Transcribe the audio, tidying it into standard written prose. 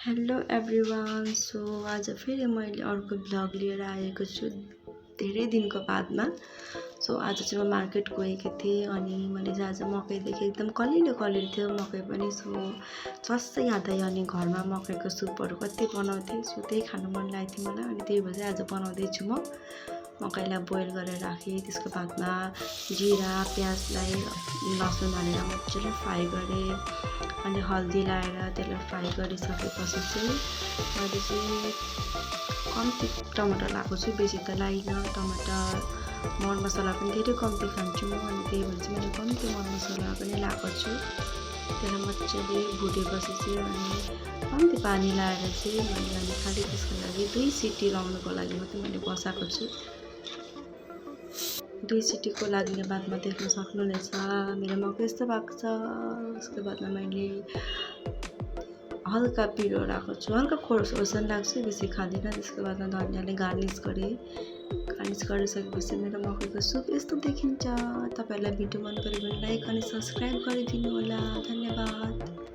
Hello everyone. So आज फेरि मैले अर्को भ्लग लिएर आएको छु धेरै दिनको बादमा। सो आज चाहिँ म मार्केट गएको थिएँ अनि मैले चाहिँ आज मकै देखेँ, एकदम कलिलो कलिलो थियो मकै पनि। सो चस्सै याद आयो अनि घरमा मकैको सुपहरू कति बनाउँथेँ। सो त्यही खानु मन लागेको थियो मलाई अनि त्यही भएर आज बनाउँदैछु। म मकैलाई बोइल गरेर राखेँ, त्यसको बादमा जिरा प्याजलाई लसुन हालेर मजाले फ्राई गरेँ अनि हल्दी लाएर त्यसलाई फ्राई गरिसकेपछि चाहिँ मैले चाहिँ कम्ती टमाटर लगाएको छु, बेसी त लागिनँ टमाटर। मरमसला पनि धेरै कम्ती खान्छु म अनि त्यही भएर चाहिँ मैले कम्ती मरमसला पनि लगाएको छु। त्यसलाई मजाले भुटेपछि चाहिँ अनि कम्ती पानी लाएर चाहिँ मैले अनि खालि त्यसको लागि 2 सिटी लाउनुको लागि मात्रै मैले बसाएको छु। 2 सिटीको लाग्ने बादमा देख्न सक्नुहुनेछ मेरो मकै यस्तो भएको छ। उसको बादमा मैले हल्का पिरो राखेको छु, हल्का खोर्सन लाग्छ, बेसी खाँदिनँ। त्यसको बादमा धनियाँले गार्निस गरेँ। गार्निस गरिसकेपछि मेरो मकैको सुप यस्तो देखिन्छ। तपाईँहरूलाई भिडियो मन पऱ्यो भने लाइक अनि सब्सक्राइब गरिदिनु होला। धन्यवाद।